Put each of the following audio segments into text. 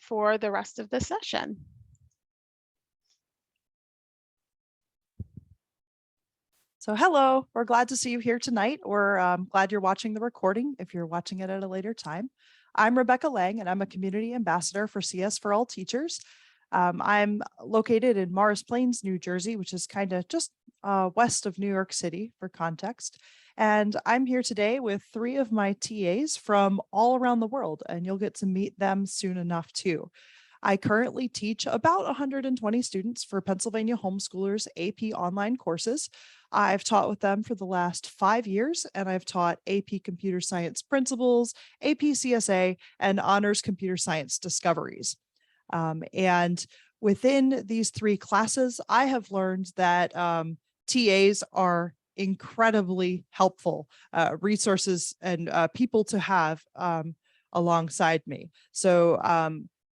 for the rest of the session. So hello, we're glad to see you here tonight. We're glad you're watching the recording if you're watching it at a later time. I'm Rebecca Lang and I'm a community ambassador for CS for All Teachers. I'm located in Morris Plains, New Jersey, which is kind of just west of New York City for context. And I'm here today with 3 of my TAs from all around the world, and you'll get to meet them soon enough too. I currently teach about 120 students for Pennsylvania Homeschoolers AP online courses. I've taught with them for the last 5 years, and I've taught AP Computer Science Principles, AP CSA, and Honors Computer Science Discoveries. And within these 3 classes, I have learned that TAs are incredibly helpful resources and people to have alongside me. So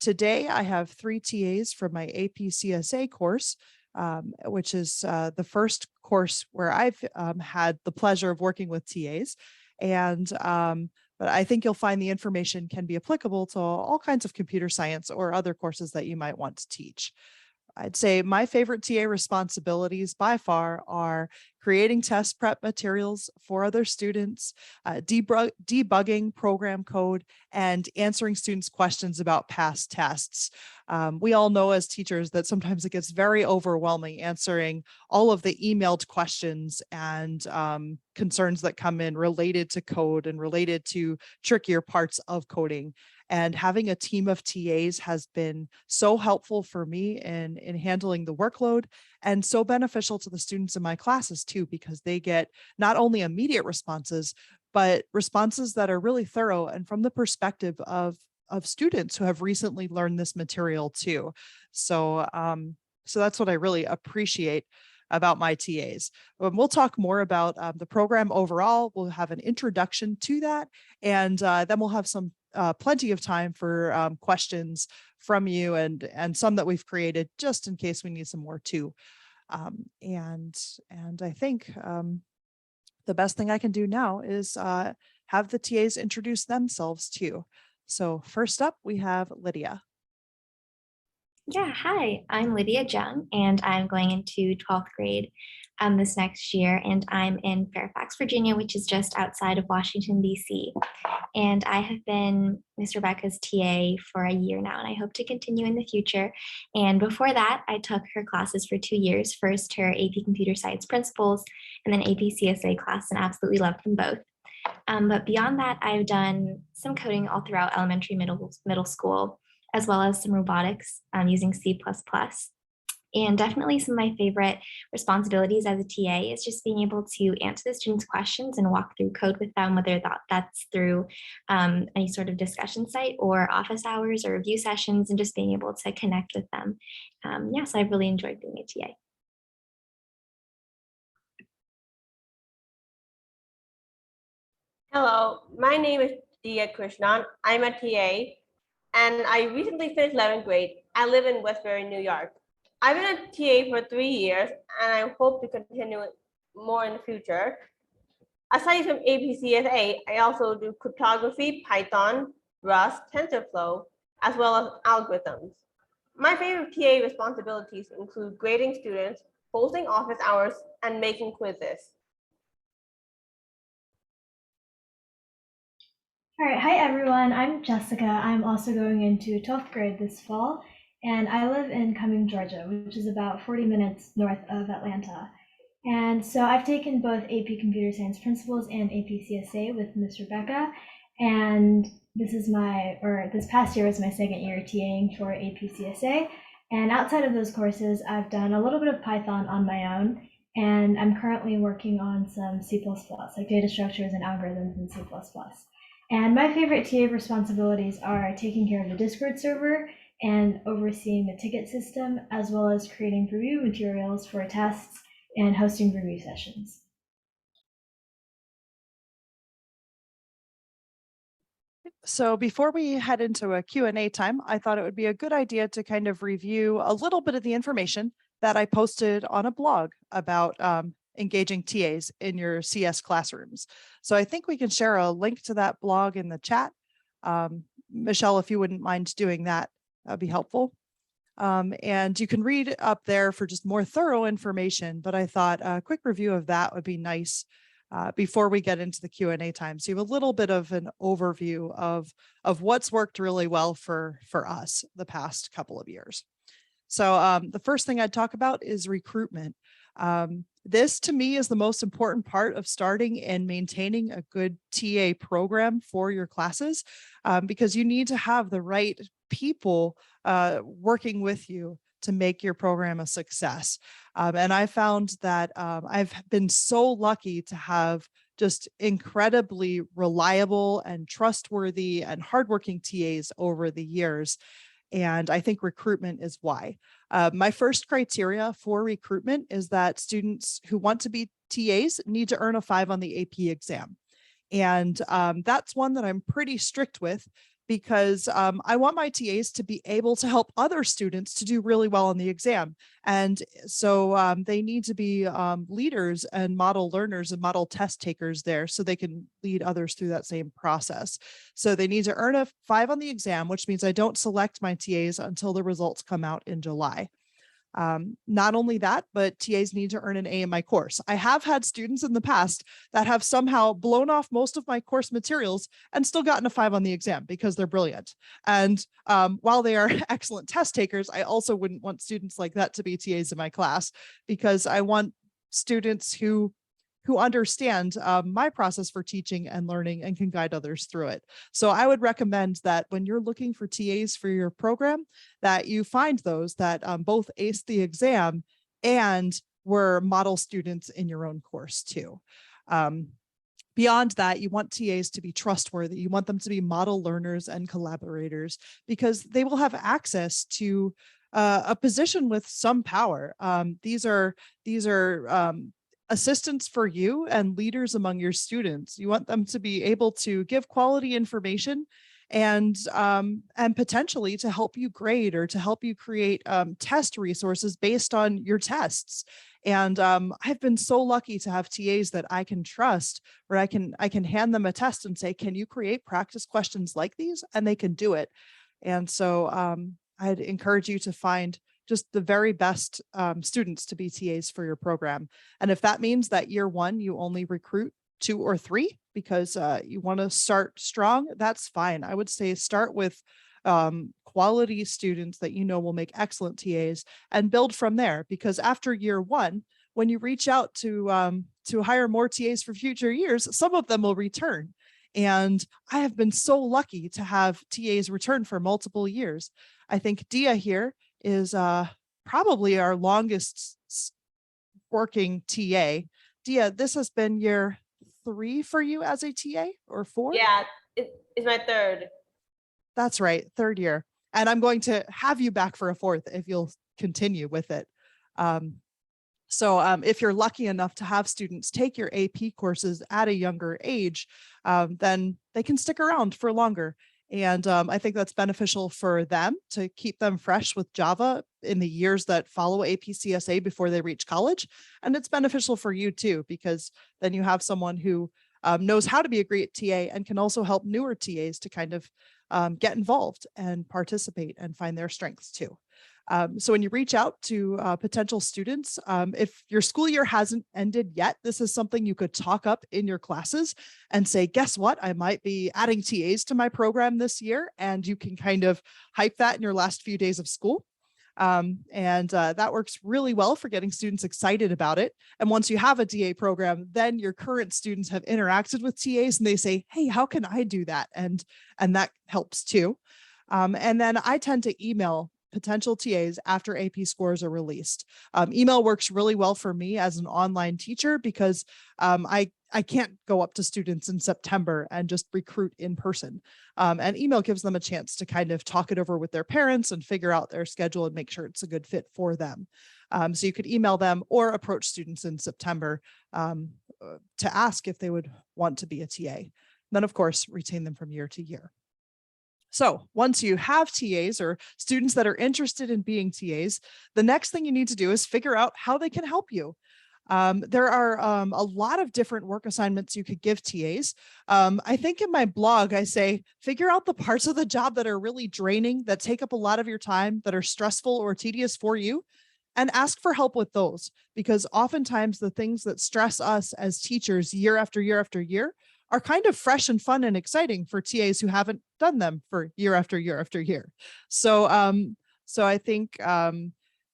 today I have 3 TAs from my AP CSA course, which is the first course where I've had the pleasure of working with TAs. And but I think you'll find the information can be applicable to all kinds of computer science or other courses that you might want to teach. I'd say my favorite TA responsibilities by far are creating test prep materials for other students, debugging program code, and answering students' questions about past tests. We all know as teachers that sometimes it gets very overwhelming answering all of the emailed questions and concerns that come in related to code and related to trickier parts of coding. And having a team of TAs has been so helpful for me in handling the workload, and so beneficial to the students in my classes too, because they get not only immediate responses, but responses that are really thorough and from the perspective of students who have recently learned this material too. So that's what I really appreciate about my TAs. We'll talk more about the program overall. We'll have an introduction to that, and then we'll have some plenty of time for questions from you and some that we've created just in case we need some more too. And I think the best thing I can do now is have the TAs introduce themselves too. So first up, we have Lydia. Yeah, hi, I'm Lydia Jung, and I'm going into 12th grade this next year, and I'm in Fairfax, Virginia, which is just outside of Washington, D.C. And I have been Miss Rebecca's TA for a year now, and I hope to continue in the future. And before that, I took her classes for 2 years, first her AP Computer Science Principles, and then AP CSA class, and absolutely loved them both. But beyond that, I've done some coding all throughout elementary, middle school, as well as some robotics using C++. And definitely some of my favorite responsibilities as a TA is just being able to answer the students' questions and walk through code with them, whether that's through any sort of discussion site or office hours or review sessions, and just being able to connect with them. So I've really enjoyed being a TA. Hello, my name is Dia Krishnan. I'm a TA, and I recently finished 11th grade. I live in Westbury, New York. I've been a TA for 3 years, and I hope to continue it more in the future. Aside from APCSA, I also do cryptography, Python, Rust, TensorFlow, as well as algorithms. My favorite TA responsibilities include grading students, hosting office hours, and making quizzes. All right, hi everyone, I'm Jessica. I'm also going into 12th grade this fall, and I live in Cumming, Georgia, which is about 40 minutes north of Atlanta. And so I've taken both AP Computer Science Principles and AP CSA with Miss Rebecca, and this past year was my second year TAing for AP CSA. And outside of those courses, I've done a little bit of Python on my own, and I'm currently working on some C++, like data structures and algorithms in C++. And my favorite TA responsibilities are taking care of the Discord server and overseeing the ticket system, as well as creating review materials for tests and hosting review sessions. So before we head into a Q&A time, I thought it would be a good idea to kind of review a little bit of the information that I posted on a blog about engaging TAs in your CS classrooms. So I think we can share a link to that blog in the chat. Michelle, if you wouldn't mind doing that That'd be helpful. And you can read up there for just more thorough information, but I thought a quick review of that would be nice before we get into the Q&A time. So you have a little bit of an overview of what's worked really well for us the past couple of years. So the first thing I'd talk about is recruitment. This to me is the most important part of starting and maintaining a good TA program for your classes, because you need to have the right people working with you to make your program a success. And I found that I've been so lucky to have just incredibly reliable and trustworthy and hardworking TAs over the years. And I think recruitment is why. My first criteria for recruitment is that students who want to be TAs need to earn a 5 on the AP exam. And that's one that I'm pretty strict with, because I want my TAs to be able to help other students to do really well on the exam. And so they need to be leaders and model learners and model test takers there, so they can lead others through that same process. So they need to earn a 5 on the exam, which means I don't select my TAs until the results come out in July. Not only that, but TAs need to earn an A in my course. I have had students in the past that have somehow blown off most of my course materials and still gotten a 5 on the exam because they're brilliant. And while they are excellent test takers, I also wouldn't want students like that to be TAs in my class, because I want students who understand my process for teaching and learning and can guide others through it. So I would recommend that when you're looking for TAs for your program, that you find those that both ace the exam and were model students in your own course too. Beyond that, you want TAs to be trustworthy. You want them to be model learners and collaborators, because they will have access to a position with some power. These are assistants for you and leaders among your students. You want them to be able to give quality information and potentially to help you grade or to help you create test resources based on your tests. And I've been so lucky to have TAs that I can trust, where I can hand them a test and say, can you create practice questions like these? And they can do it. And so I'd encourage you to find just the very best students to be TAs for your program. And if that means that year 1, you only recruit 2 or 3 because you want to start strong, that's fine. I would say start with quality students that you know will make excellent TAs and build from there. Because after year 1, when you reach out to hire more TAs for future years, some of them will return. And I have been so lucky to have TAs return for multiple years. I think Dia here is probably our longest working TA. Dia, this has been year 3 for you as a TA, or 4? Yeah, it's my 3rd. That's right, 3rd year. And I'm going to have you back for a 4th if you'll continue with it. So if you're lucky enough to have students take your AP courses at a younger age, then they can stick around for longer. And I think that's beneficial for them to keep them fresh with Java in the years that follow AP CSA before they reach college. And it's beneficial for you too, because then you have someone who knows how to be a great TA and can also help newer TAs to kind of get involved and participate and find their strengths too. So when you reach out to potential students, if your school year hasn't ended yet, this is something you could talk up in your classes and say, guess what? I might be adding TAs to my program this year. And you can kind of hype that in your last few days of school. That works really well for getting students excited about it. And once you have a TA program, then your current students have interacted with TAs and they say, hey, how can I do that? And that helps too. And then I tend to email potential TAs after AP scores are released. Email works really well for me as an online teacher because I can't go up to students in September and just recruit in person. And email gives them a chance to kind of talk it over with their parents and figure out their schedule and make sure it's a good fit for them. So you could email them or approach students in September to ask if they would want to be a TA. Then, of course, retain them from year to year. So once you have TAs or students that are interested in being TAs, the next thing you need to do is figure out how they can help you. There are a lot of different work assignments you could give TAs. I think in my blog, I say, figure out the parts of the job that are really draining, that take up a lot of your time, that are stressful or tedious for you, and ask for help with those. Because oftentimes the things that stress us as teachers year after year after year are kind of fresh and fun and exciting for TAs who haven't done them for year after year after year. So, so I think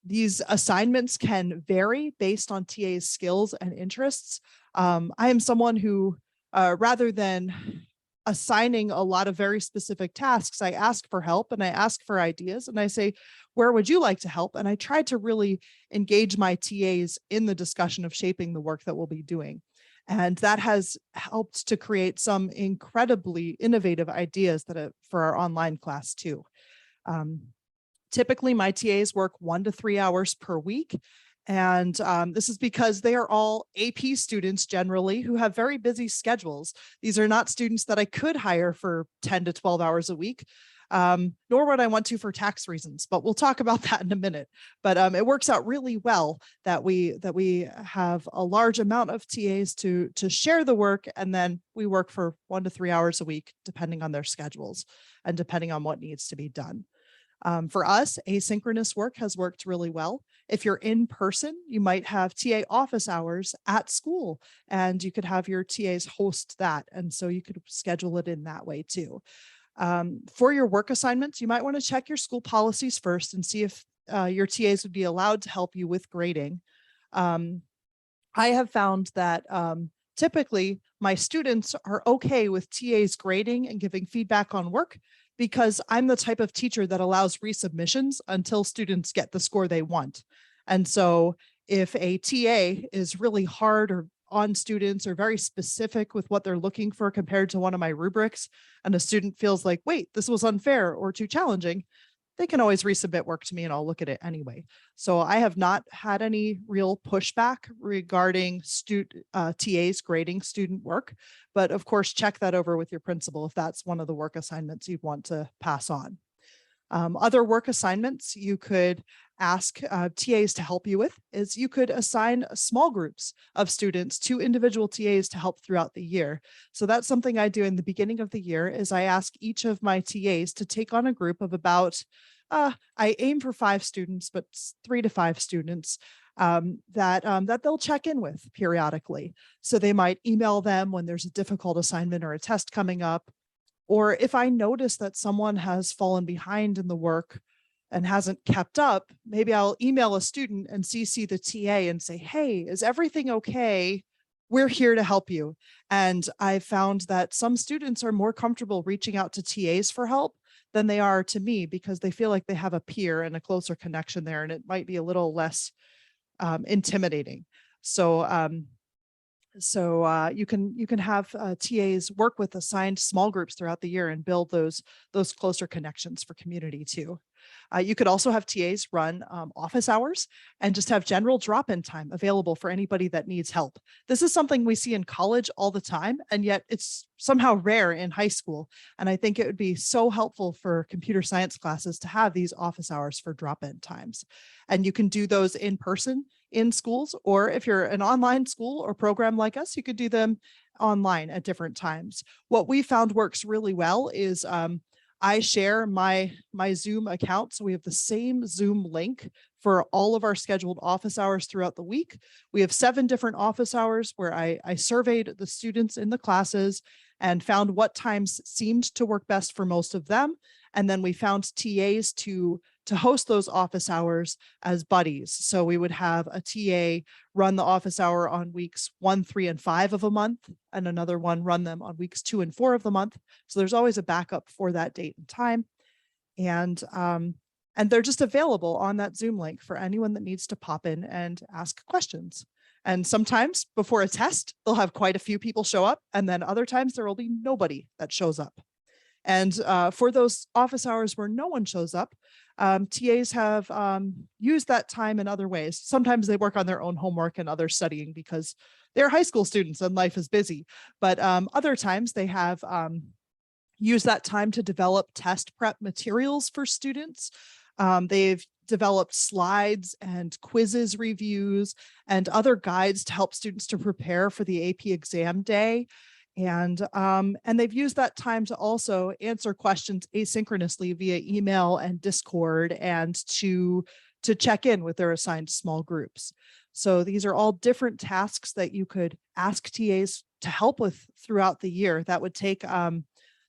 these assignments can vary based on TA's skills and interests. I am someone who, rather than assigning a lot of very specific tasks, I ask for help and I ask for ideas and I say, where would you like to help? And I try to really engage my TAs in the discussion of shaping the work that we'll be doing. And that has helped to create some incredibly innovative ideas that for our online class too. Typically, my TAs work 1 to 3 hours per week. And this is because they are all AP students generally who have very busy schedules. These are not students that I could hire for 10 to 12 hours a week, nor would I want to for tax reasons, but we'll talk about that in a minute. But it works out really well that we have a large amount of TAs to share the work, and then we work for 1 to 3 hours a week, depending on their schedules and depending on what needs to be done. For us, asynchronous work has worked really well. If you're in person, you might have TA office hours at school, and you could have your TAs host that. And so you could schedule it in that way too. For your work assignments, you might want to check your school policies first and see if your TAs would be allowed to help you with grading. I have found that typically my students are okay with TAs grading and giving feedback on work, because I'm the type of teacher that allows resubmissions until students get the score they want. And so if a TA is really hard or on students or very specific with what they're looking for compared to one of my rubrics, and a student feels like, wait, this was unfair or too challenging, they can always resubmit work to me and I'll look at it anyway. So I have not had any real pushback regarding TAs grading student work, but of course, check that over with your principal if that's one of the work assignments you'd want to pass on. Other work assignments you could ask TAs to help you with is you could assign small groups of students to individual TAs to help throughout the year. So that's something I do in the beginning of the year is I ask each of my TAs to take on a group of about, I aim for 5 students, but 3 to 5 students that they'll check in with periodically. So they might email them when there's a difficult assignment or a test coming up. Or if I notice that someone has fallen behind in the work and hasn't kept up, maybe I'll email a student and CC the TA and say, hey, is everything okay? We're here to help you. And I found that some students are more comfortable reaching out to TAs for help than they are to me, because they feel like they have a peer and a closer connection there, and it might be a little less intimidating. So you can have TAs work with assigned small groups throughout the year and build those closer connections for community too. You could also have TAs run office hours and just have general drop-in time available for anybody that needs help. This is something we see in college all the time, and yet it's somehow rare in high school. And I think it would be so helpful for computer science classes to have these office hours for drop-in times. And you can do those in person in schools, or if you're an online school or program like us, you could do them online at different times. What we found works really well is I share my Zoom account. So we have the same Zoom link for all of our scheduled office hours throughout the week. We have 7 different office hours where I surveyed the students in the classes and found what times seemed to work best for most of them. And then we found TAs to host those office hours as buddies. So we would have a TA run the office hour on weeks 1, 3, and 5 of a month, and another one run them on weeks 2 and 4 of the month. So there's always a backup for that date and time. And they're just available on that Zoom link for anyone that needs to pop in and ask questions. And sometimes before a test, they'll have quite a few people show up, and then other times there will be nobody that shows up. And for those office hours where no one shows up, TAs have used that time in other ways. Sometimes they work on their own homework and other studying because they're high school students and life is busy. But other times they have used that time to develop test prep materials for students. They've developed slides and quizzes reviews and other guides to help students to prepare for the AP exam day. And they've used that time to also answer questions asynchronously via email and Discord, and to check in with their assigned small groups. So these are all different tasks that you could ask TAs to help with throughout the year that would take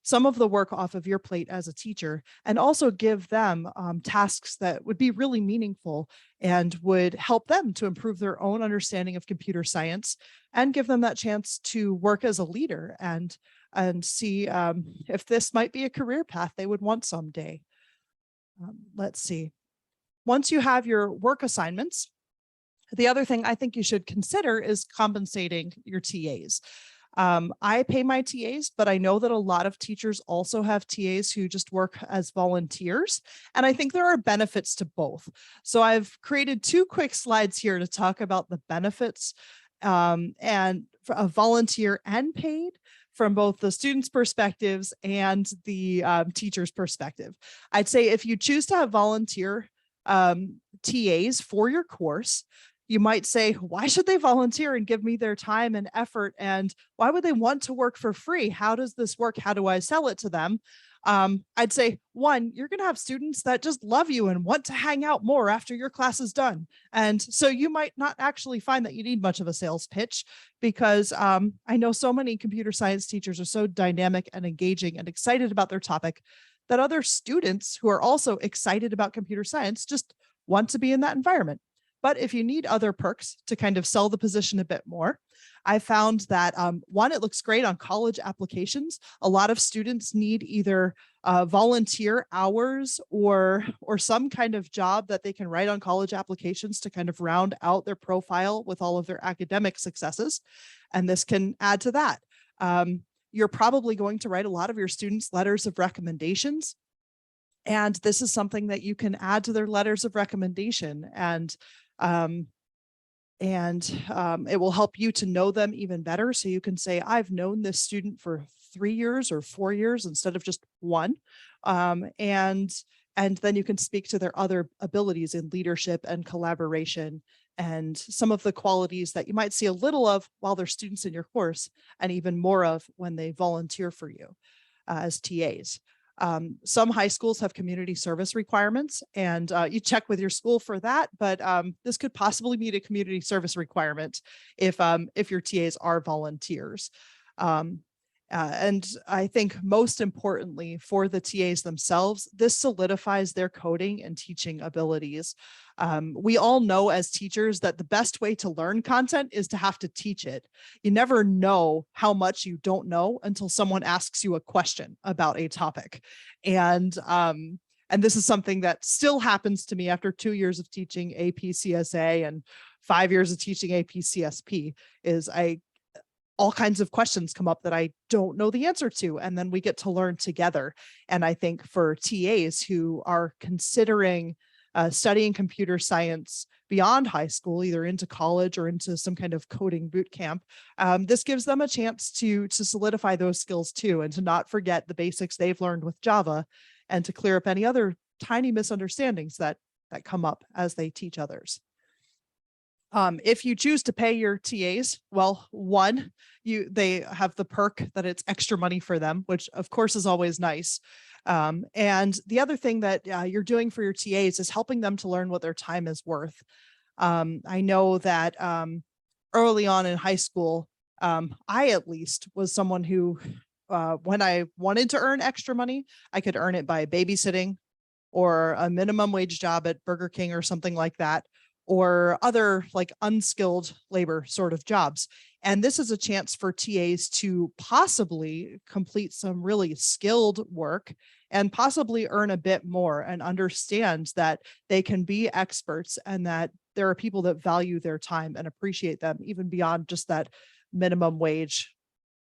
some of the work off of your plate as a teacher, and also give them tasks that would be really meaningful and would help them to improve their own understanding of computer science, and give them that chance to work as a leader and see if this might be a career path they would want someday. Let's see. Once you have your work assignments, the other thing I think you should consider is compensating your TAs. I pay my TAs, but I know that a lot of teachers also have TAs who just work as volunteers. And I think there are benefits to both. So I've created 2 quick slides here to talk about the benefits and a volunteer and paid from both the students' perspectives and the teacher's perspective. I'd say if you choose to have volunteer TAs for your course, you might say, why should they volunteer and give me their time and effort? And why would they want to work for free? How does this work? How do I sell it to them? I'd say, 1, you're going to have students that just love you and want to hang out more after your class is done. And so you might not actually find that you need much of a sales pitch, because I know so many computer science teachers are so dynamic and engaging and excited about their topic that other students who are also excited about computer science just want to be in that environment. But if you need other perks to kind of sell the position a bit more, I found that 1, it looks great on college applications. A lot of students need either volunteer hours or some kind of job that they can write on college applications to kind of round out their profile with all of their academic successes. And this can add to that. You're probably going to write a lot of your students' letters of recommendations. And this is something that you can add to their letters of recommendation, and it will help you to know them even better. So you can say, I've known this student for 3 years or 4 years instead of just 1. And then you can speak to their other abilities in leadership and collaboration, and some of the qualities that you might see a little of while they're students in your course, and even more of when they volunteer for you as TAs. Some high schools have community service requirements, and you check with your school for that, but this could possibly meet a community service requirement if your TAs are volunteers. And I think most importantly for the TAs themselves, this solidifies their coding and teaching abilities. We all know as teachers that the best way to learn content is to have to teach it. You never know how much you don't know until someone asks you a question about a topic. And this is something that still happens to me after 2 years of teaching AP CSA and 5 years of teaching AP CSP, is all kinds of questions come up that I don't know the answer to, and then we get to learn together. And I think for TAs who are considering studying computer science beyond high school, either into college or into some kind of coding boot camp, this gives them a chance to solidify those skills too, and to not forget the basics they've learned with Java, and to clear up any other tiny misunderstandings that come up as they teach others. If you choose to pay your TAs, well, 1, they have the perk that it's extra money for them, which of course is always nice. And the other thing that you're doing for your TAs is helping them to learn what their time is worth. I know that early on in high school, I at least was someone who, when I wanted to earn extra money, I could earn it by babysitting or a minimum wage job at Burger King or something like that, or other like unskilled labor sort of jobs. And this is a chance for TAs to possibly complete some really skilled work and possibly earn a bit more, and understand that they can be experts and that there are people that value their time and appreciate them even beyond just that minimum wage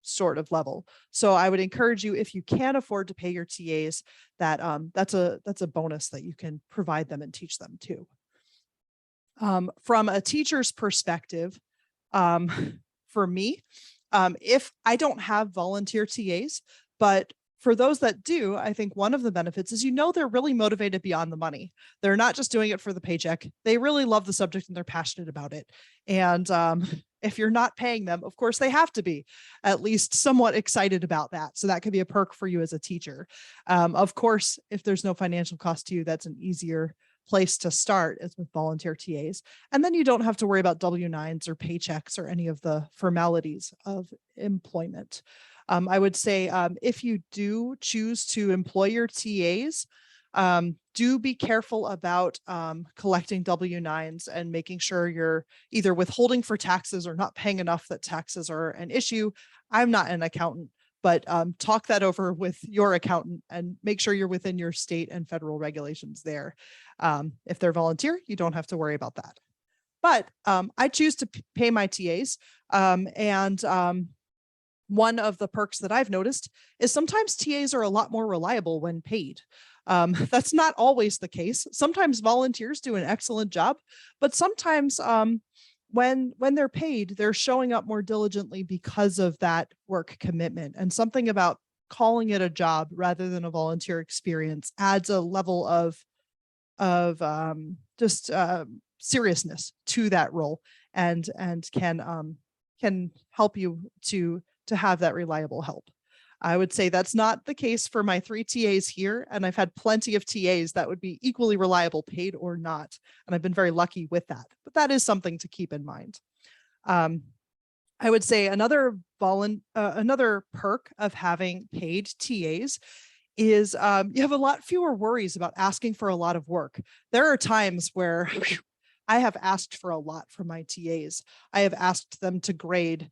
sort of level. So I would encourage you, if you can afford to pay your TAs, that that's a bonus that you can provide them and teach them too. From a teacher's perspective, for me, if I don't have volunteer TAs, but For those that do, I think one of the benefits is, they're really motivated beyond the money. They're not just doing it for the paycheck. They really love the subject and they're passionate about it. And if you're not paying them, of course, they have to be at least somewhat excited about that. So that could be a perk for you as a teacher. Of course, if there's no financial cost to you, that's an easier place to start, is with volunteer TAs. And then you don't have to worry about W-9s or paychecks or any of the formalities of employment. I would say if you do choose to employ your TAs, do be careful about collecting W-9s and making sure you're either withholding for taxes or not paying enough that taxes are an issue. I'm not an accountant, but talk that over with your accountant and make sure you're within your state and federal regulations there. If they're volunteer, you don't have to worry about that. But I choose to pay my TAs, one of the perks that I've noticed is sometimes TAs are a lot more reliable when paid. That's not always the case. Sometimes volunteers do an excellent job, but sometimes when they're paid, they're showing up more diligently because of that work commitment. And something about calling it a job rather than a volunteer experience adds a level of seriousness to that role, and can help you to have that reliable help. I would say that's not the case for my 3 TAs here, and I've had plenty of TAs that would be equally reliable, paid or not, and I've been very lucky with that. But that is something to keep in mind. I would say another perk of having paid TAs is you have a lot fewer worries about asking for a lot of work. There are times where I have asked for a lot from my TAs. I have asked them to grade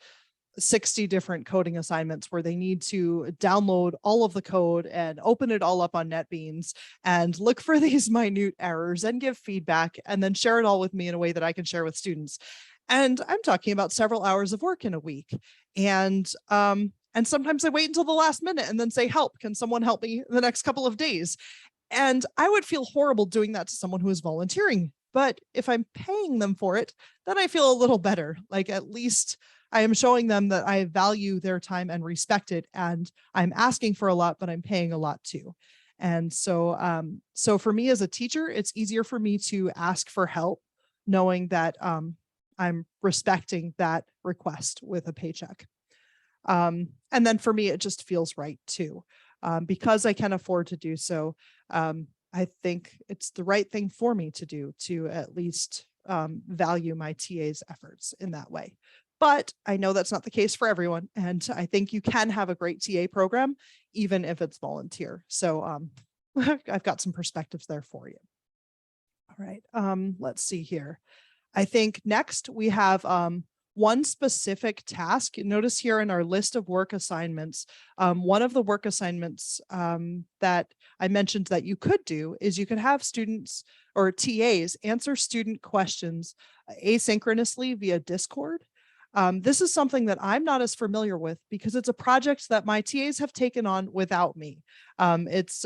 60 different coding assignments where they need to download all of the code and open it all up on NetBeans and look for these minute errors and give feedback and then share it all with me in a way that I can share with students. And I'm talking about several hours of work in a week. And sometimes I wait until the last minute and then say, help, can someone help me in the next couple of days? And I would feel horrible doing that to someone who is volunteering. But if I'm paying them for it, then I feel a little better. Like, at least I am showing them that I value their time and respect it. And I'm asking for a lot, but I'm paying a lot too. And so, so for me as a teacher, it's easier for me to ask for help, knowing that I'm respecting that request with a paycheck. And then for me, it just feels right too, because I can afford to do so. I think it's the right thing for me to do, to at least value my TA's efforts in that way. But I know that's not the case for everyone. And I think you can have a great TA program, even if it's volunteer. So I've got some perspectives there for you. All right, let's see here. I think next we have one specific task. Notice here in our list of work assignments, one of the work assignments that I mentioned that you could do is you could have students or TAs answer student questions asynchronously via Discord. This is something that I'm not as familiar with because it's a project that my TAs have taken on without me. It's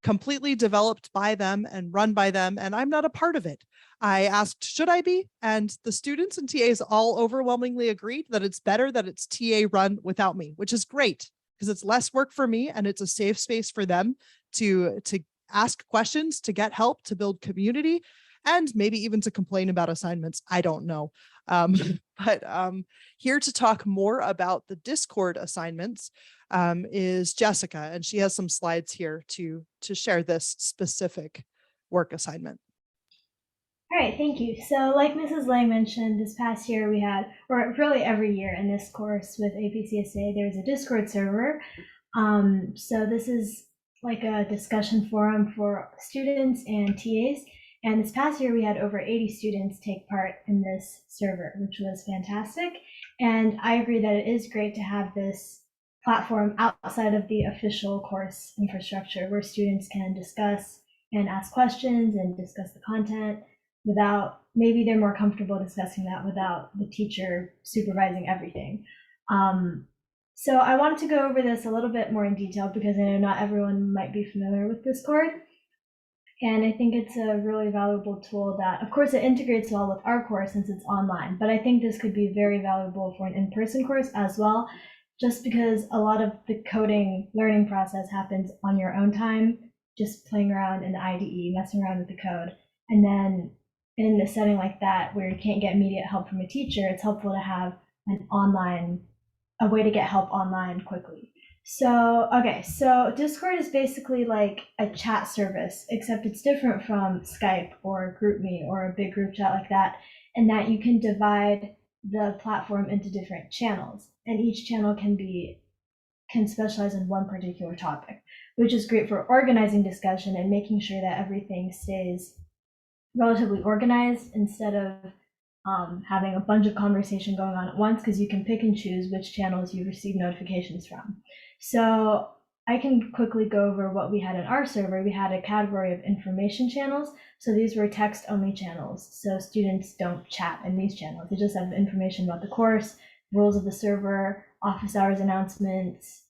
completely developed by them and run by them, and I'm not a part of it. I asked, should I be? And the students and TAs all overwhelmingly agreed that it's better that it's TA run without me, which is great because it's less work for me and it's a safe space for them to ask questions, to get help, to build community, and maybe even to complain about assignments. I don't know. But here to talk more about the Discord assignments is Jessica, and she has some slides here to share this specific work assignment. All right, thank you. So like Mrs. Lang mentioned, this past year we had, or really every year in this course with APCSA, there's a Discord server. So this is like a discussion forum for students and TAs. And this past year we had over 80 students take part in this server, which was fantastic. And I agree that it is great to have this platform outside of the official course infrastructure where students can discuss and ask questions and discuss the content without, maybe they're more comfortable discussing that without the teacher supervising everything. So I wanted to go over this a little bit more in detail because I know not everyone might be familiar with Discord. And I think it's a really valuable tool that, of course, it integrates well with our course since it's online, but I think this could be very valuable for an in-person course as well, just because a lot of the coding learning process happens on your own time, just playing around in the IDE, messing around with the code. And then in a setting like that where you can't get immediate help from a teacher, it's helpful to have a way to get help online quickly. So Discord is basically like a chat service, except it's different from Skype or GroupMe or a big group chat like that, in that you can divide the platform into different channels, and each channel can specialize in one particular topic, which is great for organizing discussion and making sure that everything stays relatively organized instead of having a bunch of conversation going on at once, because you can pick and choose which channels you receive notifications from. So I can quickly go over what we had in our server. We had a category of information channels. So these were text only channels. So students don't chat in these channels. They just have information about the course, rules of the server, office hours announcements,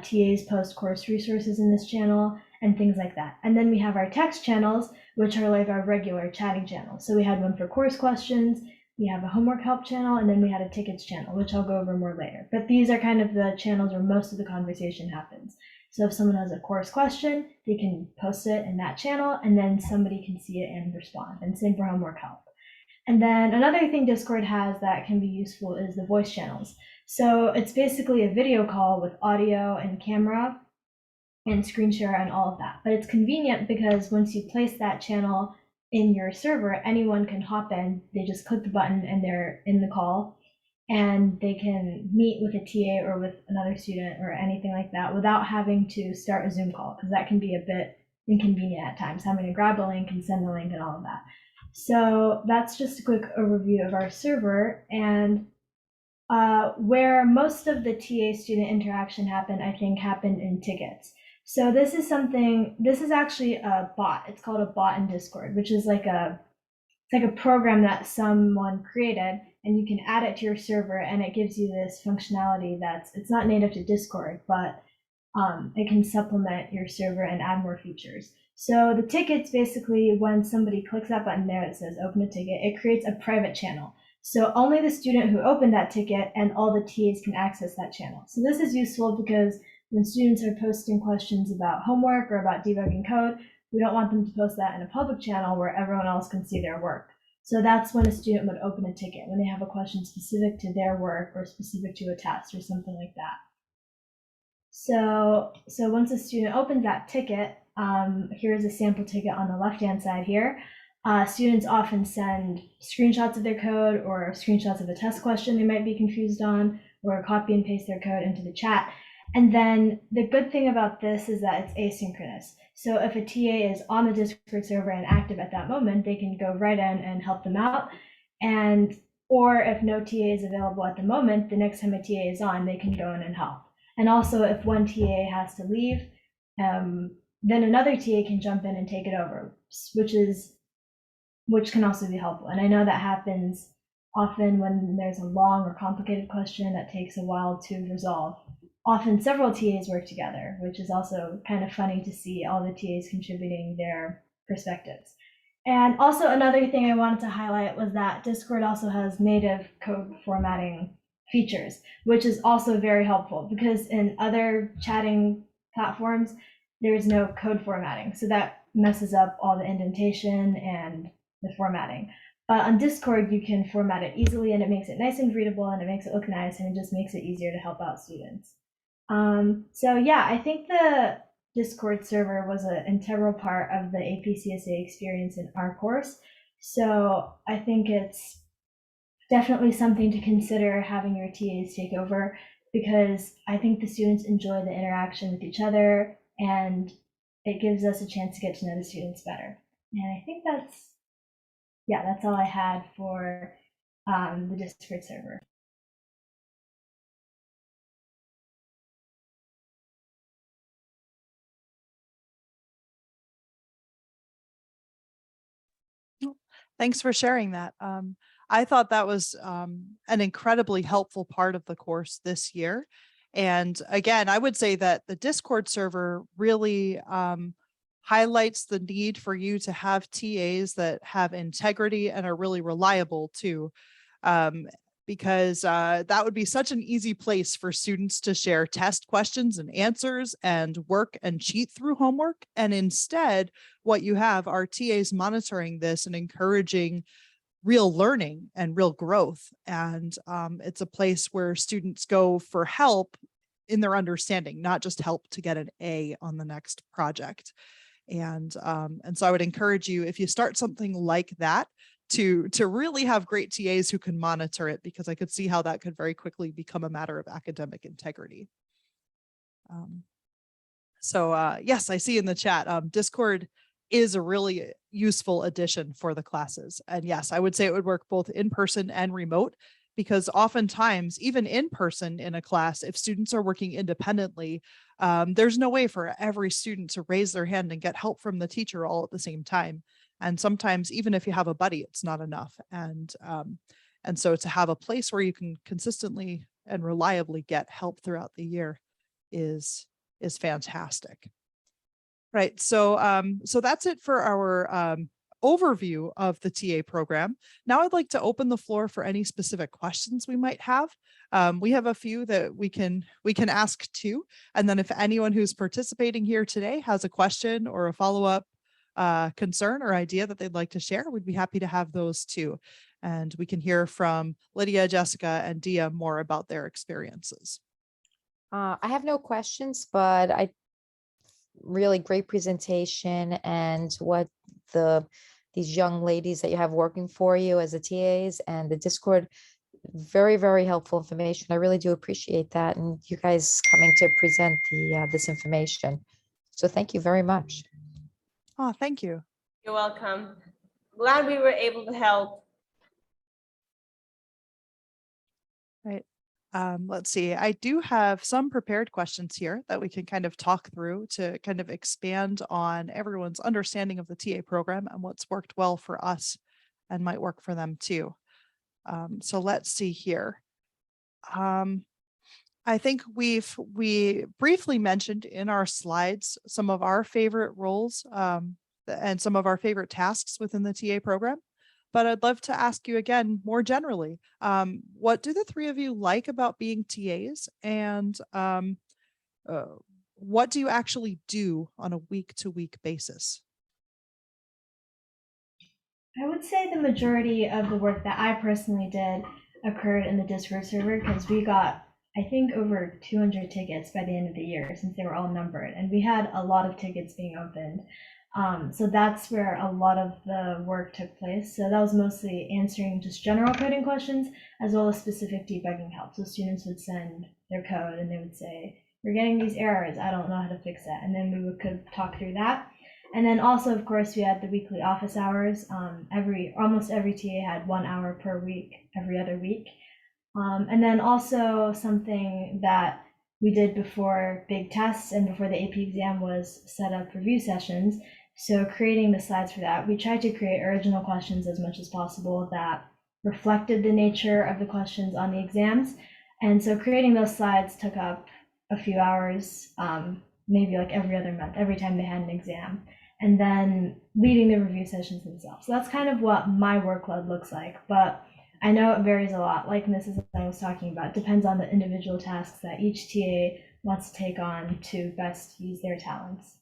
TAs post course resources in this channel, and things like that. And then we have our text channels, which are like our regular chatting channels. So we had one for course questions, we have a homework help channel, and then we had a tickets channel, which I'll go over more later. But these are kind of the channels where most of the conversation happens. So if someone has a course question, they can post it in that channel, and then somebody can see it and respond. And same for homework help. And then another thing Discord has that can be useful is the voice channels. So it's basically a video call with audio and camera and screen share and all of that. But it's convenient because once you place that channel in your server, anyone can hop in. They just click the button and they're in the call, and they can meet with a TA or with another student or anything like that without having to start a Zoom call, because that can be a bit inconvenient at times, having to grab a link and send the link and all of that. So that's just a quick overview of our server. And where most of the TA-student interaction happened in tickets. So this is actually a bot. It's called a bot in Discord, which is like a program that someone created, and you can add it to your server, and it gives you this functionality it's not native to Discord, but it can supplement your server and add more features. So the tickets, basically, when somebody clicks that button there that says open a ticket, it creates a private channel. So only the student who opened that ticket and all the TAs can access that channel. So this is useful because when students are posting questions about homework or about debugging code, we don't want them to post that in a public channel where everyone else can see their work. So that's when a student would open a ticket, when they have a question specific to their work or specific to a test or something like that. So once a student opens that ticket, here's a sample ticket on the left-hand side here. Students often send screenshots of their code or screenshots of a test question they might be confused on, or copy and paste their code into the chat. And then the good thing about this is that it's asynchronous. So if a TA is on the Discord server and active at that moment, they can go right in and help them out. Or if no TA is available at the moment, the next time a TA is on, they can go in and help. And also if one TA has to leave, then another TA can jump in and take it over, which can also be helpful. And I know that happens often when there's a long or complicated question that takes a while to resolve. Often several TAs work together, which is also kind of funny to see all the TAs contributing their perspectives. And also another thing I wanted to highlight was that Discord also has native code formatting features, which is also very helpful because in other chatting platforms, there is no code formatting. So that messes up all the indentation and the formatting. But on Discord, you can format it easily, and it makes it nice and readable, and it makes it look nice, and it just makes it easier to help out students. So yeah, I think the Discord server was an integral part of the APCSA experience in our course. So I think it's definitely something to consider having your TAs take over, because I think the students enjoy the interaction with each other, and it gives us a chance to get to know the students better. And I think that's all I had for the Discord server. Thanks for sharing that. I thought that was an incredibly helpful part of the course this year. And again, I would say that the Discord server really highlights the need for you to have TAs that have integrity and are really reliable too. because that would be such an easy place for students to share test questions and answers and work and cheat through homework. And instead, what you have are TAs monitoring this and encouraging real learning and real growth. And it's a place where students go for help in their understanding, not just help to get an A on the next project. And so I would encourage you, if you start something like that, to really have great TAs who can monitor it, because I could see how that could very quickly become a matter of academic integrity. Yes, I see in the chat, Discord is a really useful addition for the classes. And yes, I would say it would work both in person and remote, because oftentimes, even in person in a class, if students are working independently, there's no way for every student to raise their hand and get help from the teacher all at the same time. And sometimes, even if you have a buddy, it's not enough. And so to have a place where you can consistently and reliably get help throughout the year is fantastic. Right. So that's it for our overview of the TA program. Now I'd like to open the floor for any specific questions we might have. We have a few that we can ask too. And then if anyone who's participating here today has a question or a follow-up concern or idea that they'd like to share, we'd be happy to have those too. And we can hear from Lydia, Jessica, and Dia more about their experiences. I have no questions, but I really great presentation, and what these young ladies that you have working for you as the TAs and the Discord, very, very helpful information. I really do appreciate that, and you guys coming to present this information. So thank you very much. Oh, thank you. You're welcome. Glad we were able to help. Right. Let's see. I do have some prepared questions here that we can kind of talk through to kind of expand on everyone's understanding of the TA program and what's worked well for us and might work for them too. So let's see here. I think we briefly mentioned in our slides some of our favorite roles and some of our favorite tasks within the TA program. But I'd love to ask you again, more generally, what do the three of you like about being TAs, and what do you actually do on a week-to-week basis? I would say the majority of the work that I personally did occurred in the Discord server, because we got, I think, over 200 tickets by the end of the year, since they were all numbered, and we had a lot of tickets being opened. So that's where a lot of the work took place. So that was mostly answering just general coding questions, as well as specific debugging help. So students would send their code and they would say, "We're getting these errors, I don't know how to fix it." And then we could talk through that. And then also, of course, we had the weekly office hours. Almost every TA had 1 hour per week, every other week. And then also something that we did before big tests and before the AP exam was set up review sessions. So creating the slides for that, we tried to create original questions as much as possible that reflected the nature of the questions on the exams. And so creating those slides took up a few hours, maybe like every other month, every time they had an exam, and then leading the review sessions themselves. So that's kind of what my workload looks like, but I know it varies a lot. Like Mrs. I was talking about, it depends on the individual tasks that each TA wants to take on to best use their talents.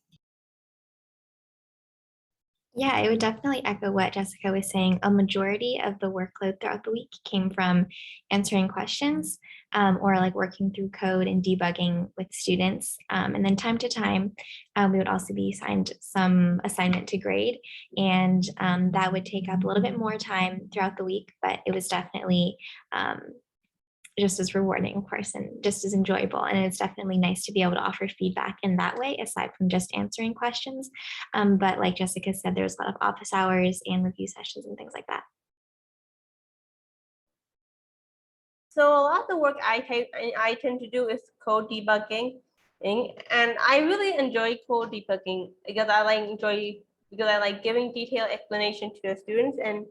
Yeah, I would definitely echo what Jessica was saying. A majority of the workload throughout the week came from answering questions or like working through code and debugging with students. And then time to time, we would also be assigned some assignment to grade, and that would take up a little bit more time throughout the week, but it was definitely just as rewarding, of course, and just as enjoyable. And it's definitely nice to be able to offer feedback in that way, aside from just answering questions. But like Jessica said, there's a lot of office hours and review sessions and things like that. So a lot of the work I tend to do is code debugging, and I really enjoy code debugging because I like giving detailed explanation to the students and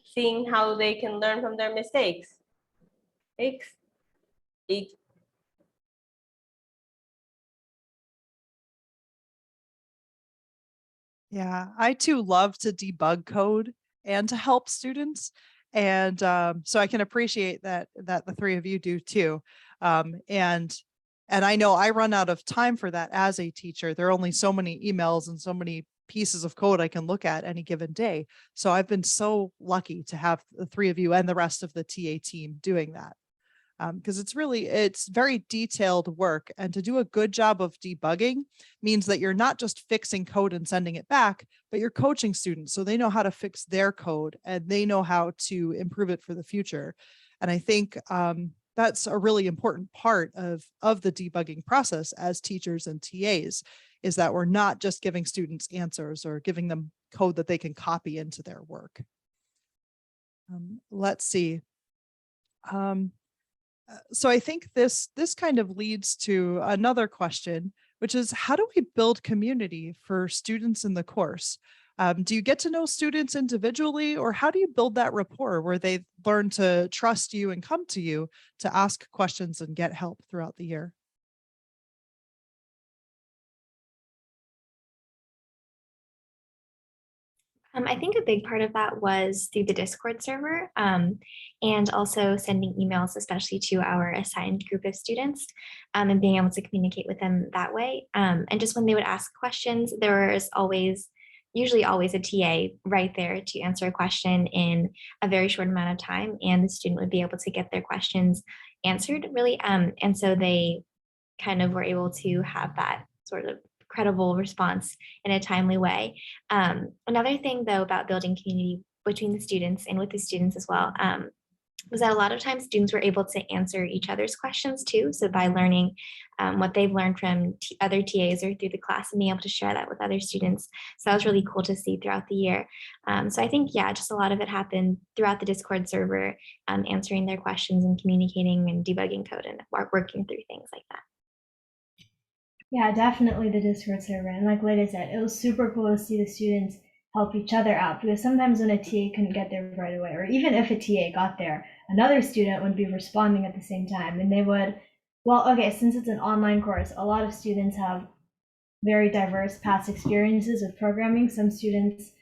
seeing how they can learn from their mistakes. Yeah, I too love to debug code and to help students. And so I can appreciate that the three of you do too. And I know I run out of time for that as a teacher. There are only so many emails and so many pieces of code I can look at any given day. So I've been so lucky to have the three of you and the rest of the TA team doing that. Because it's very detailed work, and to do a good job of debugging means that you're not just fixing code and sending it back, but you're coaching students so they know how to fix their code and they know how to improve it for the future. And I think that's a really important part of the debugging process as teachers and TAs, is that we're not just giving students answers or giving them code that they can copy into their work. Let's see. So I think this kind of leads to another question, which is, how do we build community for students in the course? Do you get to know students individually, or how do you build that rapport where they learn to trust you and come to you to ask questions and get help throughout the year? I think a big part of that was through the Discord server, and also sending emails, especially to our assigned group of students, and being able to communicate with them that way. And just when they would ask questions, there was usually always a TA right there to answer a question in a very short amount of time, and the student would be able to get their questions answered really. And so they kind of were able to have that sort of credible response in a timely way. Another thing, though, about building community between the students and with the students as well, was that a lot of times students were able to answer each other's questions too. So by learning what they've learned from other TAs or through the class and being able to share that with other students. So that was really cool to see throughout the year. So I think, yeah, just a lot of it happened throughout the Discord server, answering their questions and communicating and debugging code and working through things like that. Yeah, definitely the Discord server. And like Lydia said, it was super cool to see the students help each other out, because sometimes when a TA couldn't get there right away, or even if a TA got there, another student would be responding at the same time, and they would, well, okay, since it's an online course, a lot of students have very diverse past experiences with programming. Some students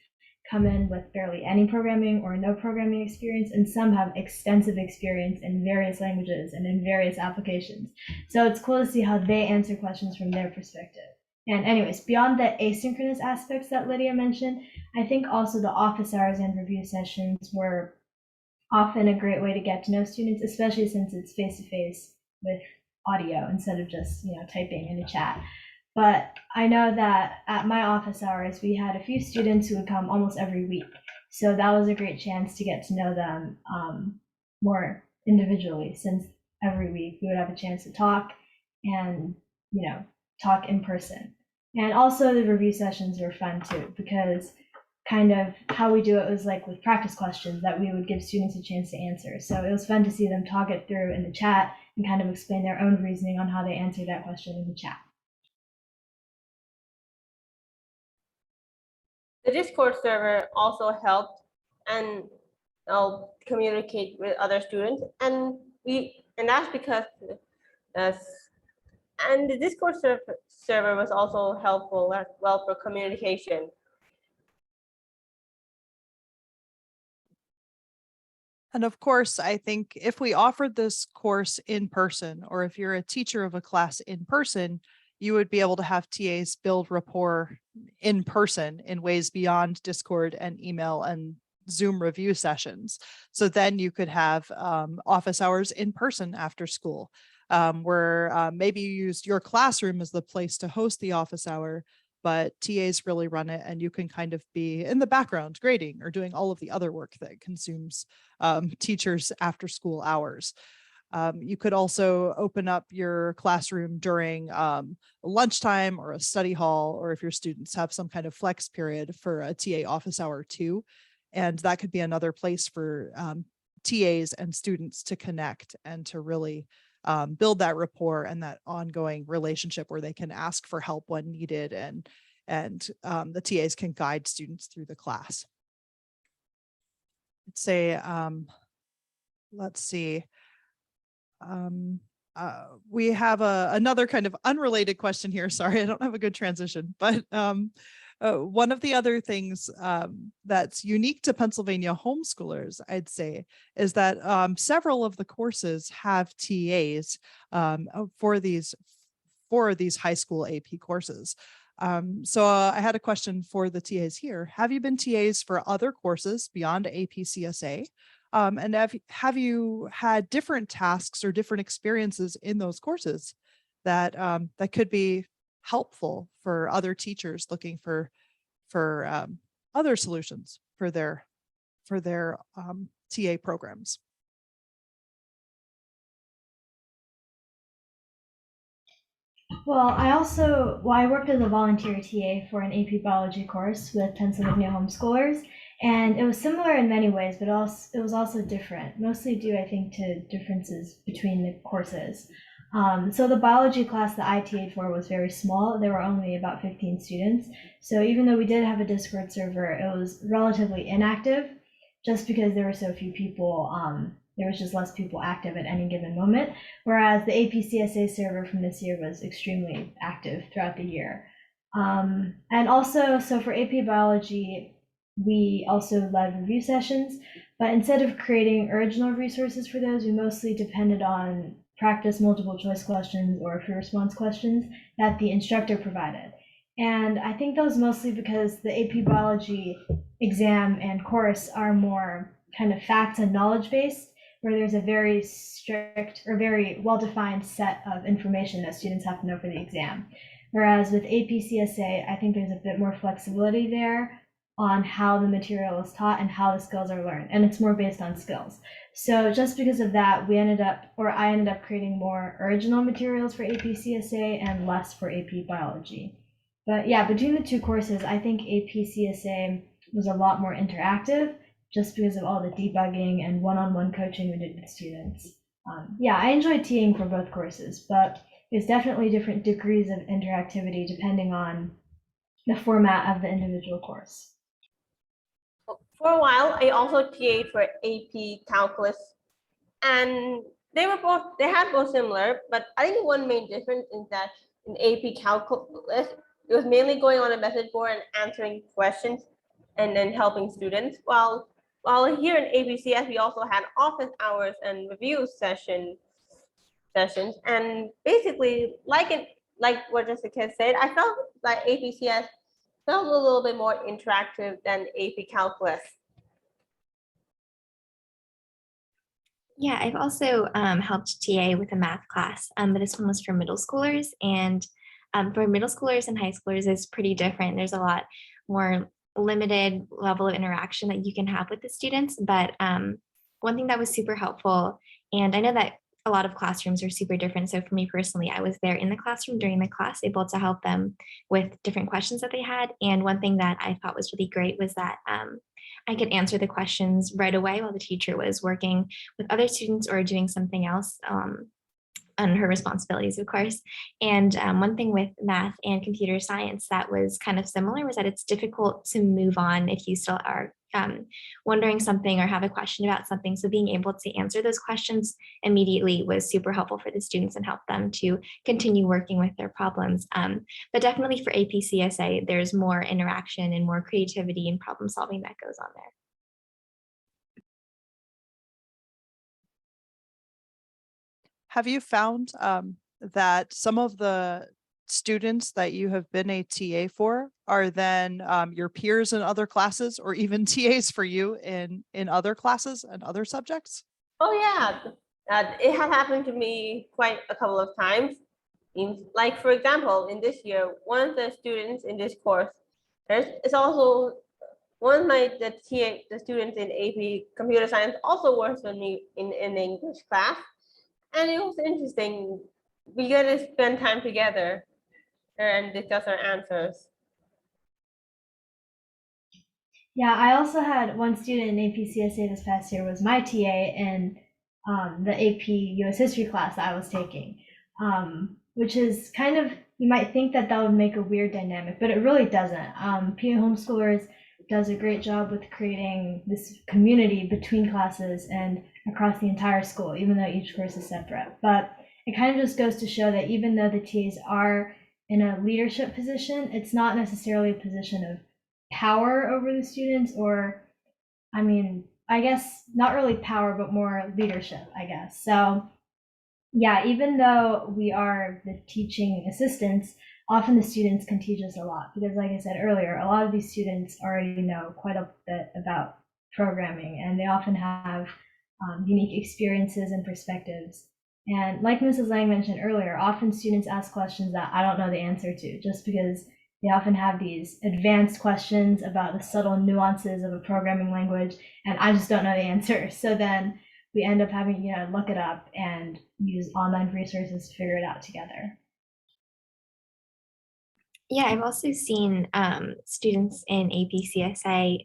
come in with barely any programming or no programming experience, and some have extensive experience in various languages and in various applications. So it's cool to see how they answer questions from their perspective. And anyways, beyond the asynchronous aspects that Lydia mentioned, I think also the office hours and review sessions were often a great way to get to know students, especially since it's face-to-face with audio instead of just, typing in a chat. But I know that at my office hours, we had a few students who would come almost every week. So that was a great chance to get to know them more individually, since every week we would have a chance to talk and, talk in person. And also the review sessions were fun too, because kind of how we do it was like with practice questions that we would give students a chance to answer. So it was fun to see them talk it through in the chat and kind of explain their own reasoning on how they answered that question in the chat. The Discord server also helped and communicate with other students, and that's because and the Discord server was also helpful as well for communication. And of course, I think if we offered this course in person, or if you're a teacher of a class in person, you would be able to have TAs build rapport in person in ways beyond Discord and email and Zoom review sessions. So then you could have office hours in person after school, where maybe you used your classroom as the place to host the office hour, but TAs really run it, and you can kind of be in the background grading or doing all of the other work that consumes teachers after school hours. You could also open up your classroom during lunchtime or a study hall, or if your students have some kind of flex period, for a TA office hour too. And that could be another place for TAs and students to connect and to really build that rapport and that ongoing relationship where they can ask for help when needed, and the TAs can guide students through the class. I'd say, let's see. We have another kind of unrelated question here. Sorry, I don't have a good transition, but One of the other things that's unique to Pennsylvania homeschoolers, I'd say, is that several of the courses have TAs for these high school AP courses. So I had a question for the TAs here. Have you been TAs for other courses beyond AP CSA? And have you had different tasks or different experiences in those courses that that could be helpful for other teachers looking for other solutions for their TA programs? Well, I worked as a volunteer TA for an AP biology course with Pennsylvania homeschoolers, and it was similar in many ways, but it was also different, mostly due, I think, to differences between the courses. So the biology class that I TA'd for was very small. There were only about 15 students. So even though we did have a Discord server, it was relatively inactive just because there were so few people. There was just less people active at any given moment, whereas the AP CSA server from this year was extremely active throughout the year. And also, so for AP Biology, we also led review sessions, but instead of creating original resources for those, we mostly depended on practice multiple choice questions or free response questions that the instructor provided. And I think that was mostly because the AP Biology exam and course are more kind of facts and knowledge based, where there's a very strict or very well-defined set of information that students have to know for the exam. Whereas with AP CSA, I think there's a bit more flexibility there on how the material is taught and how the skills are learned, and it's more based on skills. So just because of that, I ended up creating more original materials for AP CSA and less for AP Biology. But yeah, between the two courses, I think AP CSA was a lot more interactive just because of all the debugging and one-on-one coaching we did with students. Yeah, I enjoyed TAing for both courses, but there's definitely different degrees of interactivity depending on the format of the individual course. For a while, I also TA'd for AP Calculus, and they had both similar, but I think one main difference is that in AP Calculus, it was mainly going on a message board and answering questions and then helping students. While here in APCS, we also had office hours and review sessions, and basically, like what Jessica said, I felt like APCS felt a little bit more interactive than AP Calculus. Yeah, I've also helped TA with a math class, but this one was for middle schoolers. And for middle schoolers and high schoolers is pretty different. There's a lot more limited level of interaction that you can have with the students. But one thing that was super helpful, and I know that a lot of classrooms are super different. So for me personally, I was there in the classroom during the class, able to help them with different questions that they had. And one thing that I thought was really great was that I could answer the questions right away while the teacher was working with other students or doing something else on her responsibilities, of course. And one thing with math and computer science that was kind of similar was that it's difficult to move on if you still are wondering something or have a question about something. So being able to answer those questions immediately was super helpful for the students and help them to continue working with their problems. But definitely for AP CSA, there's more interaction and more creativity and problem solving that goes on there. Have you found that some of the students that you have been a TA for are then your peers in other classes or even TAs for you in other classes and other subjects? Oh yeah, it has happened to me quite a couple of times. Like for example, in this year, one of the students in this course, it's also one of the students in AP Computer Science also works with me in English class. And it was interesting. We got to spend time together and discuss our answers. Yeah, I also had one student in AP CSA this past year was my TA in the AP US History class that I was taking, which is kind of, you might think that would make a weird dynamic, but it really doesn't. PA Homeschoolers does a great job with creating this community between classes and across the entire school, even though each course is separate. But it kind of just goes to show that even though the TAs are in a leadership position. It's not necessarily a position of power over the students, or, I mean, I guess not really power, but more leadership, I guess. So yeah, even though we are the teaching assistants, often the students can teach us a lot because, like I said earlier, a lot of these students already know quite a bit about programming, and they often have unique experiences and perspectives. And like Mrs. Lang mentioned earlier, often students ask questions that I don't know the answer to, just because they often have these advanced questions about the subtle nuances of a programming language, and I just don't know the answer. So then we end up having look it up and use online resources to figure it out together. Yeah, I've also seen students in APCSA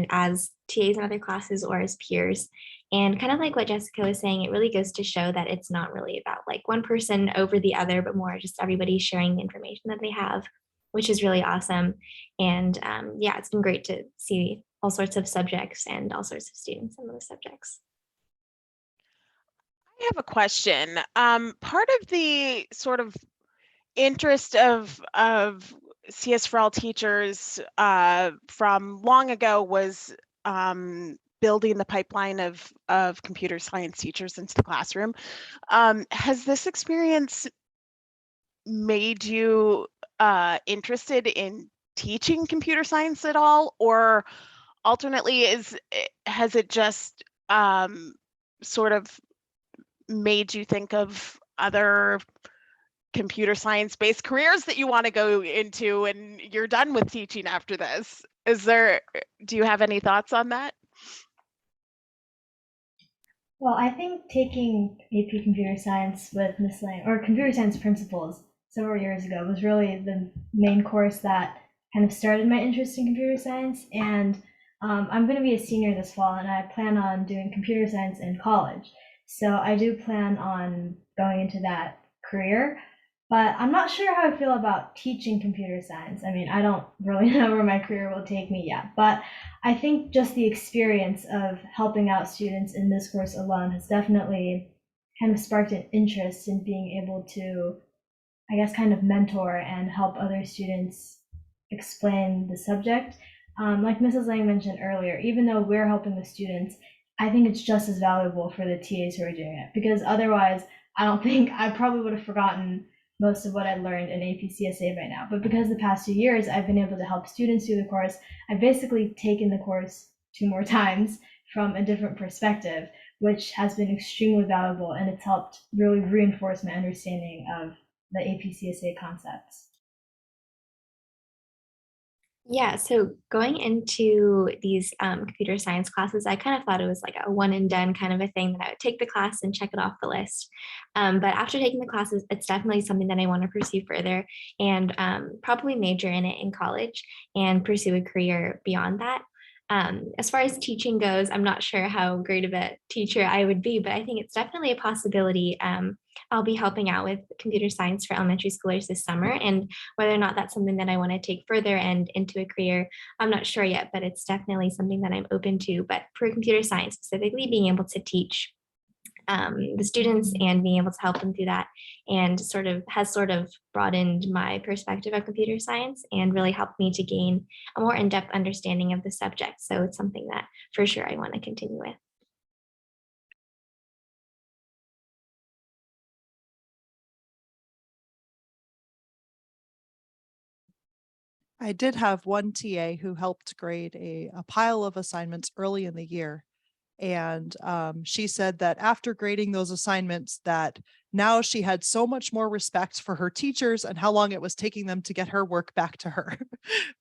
as TAs in other classes or as peers. And kind of like what Jessica was saying, it really goes to show that it's not really about like one person over the other, but more just everybody sharing the information that they have, which is really awesome. And yeah, it's been great to see all sorts of subjects and all sorts of students in those subjects. I have a question. Part of the sort of interest of CS for All Teachers from long ago was building the pipeline of computer science teachers into the classroom. Has this experience made you interested in teaching computer science at all, or alternately has it just sort of made you think of other computer science based careers that you want to go into and you're done with teaching after this? Do you have any thoughts on that? Well, I think taking AP Computer Science with Miss Lang, or Computer Science Principles, several years ago was really the main course that kind of started my interest in computer science. And I'm going to be a senior this fall, and I plan on doing computer science in college. So I do plan on going into that career. But I'm not sure how I feel about teaching computer science. I mean, I don't really know where my career will take me yet, but I think just the experience of helping out students in this course alone has definitely kind of sparked an interest in being able to, I guess, kind of mentor and help other students explain the subject. Like Mrs. Lang mentioned earlier, even though we're helping the students, I think it's just as valuable for the TAs who are doing it, because otherwise, I don't think I probably would have forgotten most of what I learned in APCSA by now. But because the past 2 years I've been able to help students do the course, I've basically taken the course 2 more times from a different perspective, which has been extremely valuable, and it's helped really reinforce my understanding of the APCSA concepts. Yeah, so going into these computer science classes, I kind of thought it was like a one and done kind of a thing, that I would take the class and check it off the list. But after taking the classes, it's definitely something that I want to pursue further, and probably major in it in college and pursue a career beyond that. As far as teaching goes, I'm not sure how great of a teacher I would be, but I think it's definitely a possibility. I'll be helping out with computer science for elementary schoolers this summer, and whether or not that's something that I want to take further and into a career, I'm not sure yet, but it's definitely something that I'm open to. But for computer science specifically, being able to teach the students and being able to help them through that, and has sort of broadened my perspective of computer science and really helped me to gain a more in-depth understanding of the subject. So it's something that for sure I want to continue with. I did have one TA who helped grade a pile of assignments early in the year. And she said that after grading those assignments, that now she had so much more respect for her teachers and how long it was taking them to get her work back to her,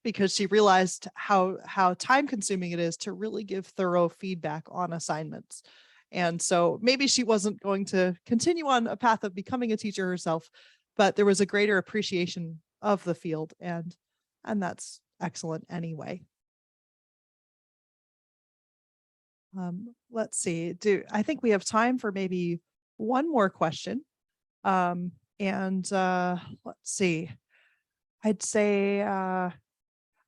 because she realized how time consuming it is to really give thorough feedback on assignments. And so maybe she wasn't going to continue on a path of becoming a teacher herself, but there was a greater appreciation of the field, and that's excellent anyway. Let's see. I think we have time for maybe one more question. Let's see. I'd say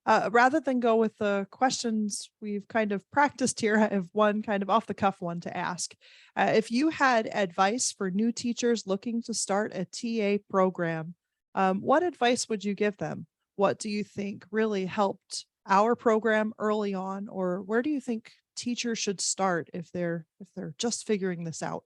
rather than go with the questions we've kind of practiced here, I have one kind of off the cuff one to ask. If you had advice for new teachers looking to start a TA program, What advice would you give them? What do you think really helped our program early on, or where do you think teachers should start if they're just figuring this out?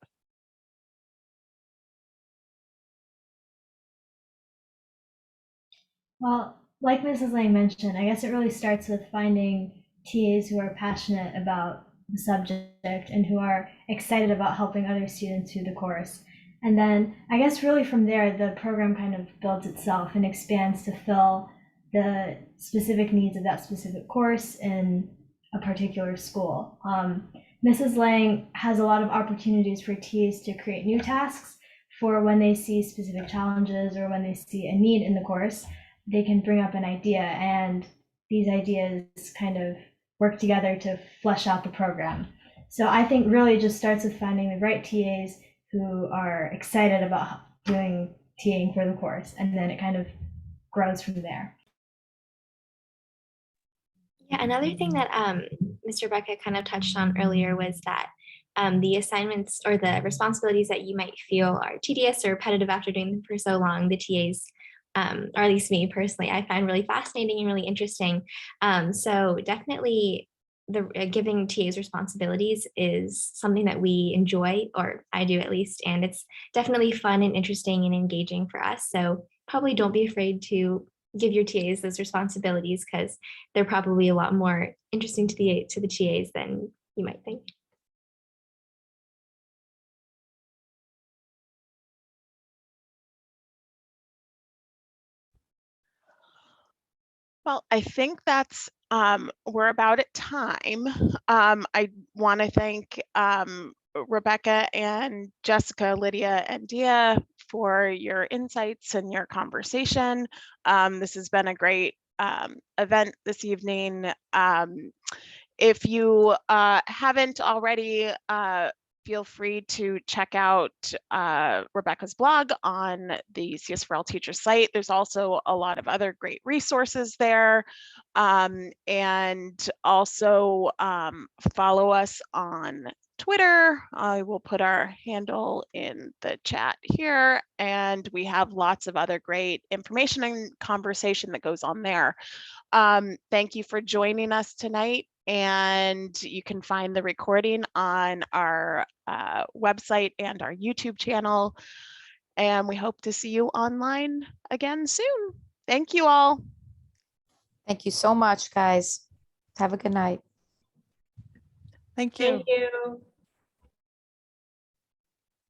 Well, like Mrs. Lang mentioned, I guess it really starts with finding TAs who are passionate about the subject and who are excited about helping other students through the course. And then I guess really from there, the program kind of builds itself and expands to fill the specific needs of that specific course in a particular school. Mrs. Lang has a lot of opportunities for TAs to create new tasks for when they see specific challenges or when they see a need in the course. They can bring up an idea, and these ideas kind of work together to flesh out the program. So I think really it just starts with finding the right TAs who are excited about doing TAing for the course, and then it kind of grows from there. Yeah, another thing that Mr. Becca kind of touched on earlier was that the assignments or the responsibilities that you might feel are tedious or repetitive after doing them for so long, the TAs, or at least me personally, I find really fascinating and really interesting. So definitely the giving TAs responsibilities is something that we enjoy, or I do at least, and it's definitely fun and interesting and engaging for us. So probably don't be afraid to give your TAs those responsibilities, because they're probably a lot more interesting to the TAs than you might think. Well, I think that's we're about at time. I want to thank Rebecca and Jessica, Lydia, and Dia for your insights and your conversation. This has been a great event this evening. If you haven't already, feel free to check out Rebecca's blog on the CS for All Teachers site. There's also a lot of other great resources there. And also follow us on Twitter. I will put our handle in the chat here, and we have lots of other great information and conversation that goes on there. Thank you for joining us tonight, and you can find the recording on our website and our YouTube channel, and we hope to see you online again soon. Thank you all. Thank you so much, guys. Have a good night. Thank you. Thank you.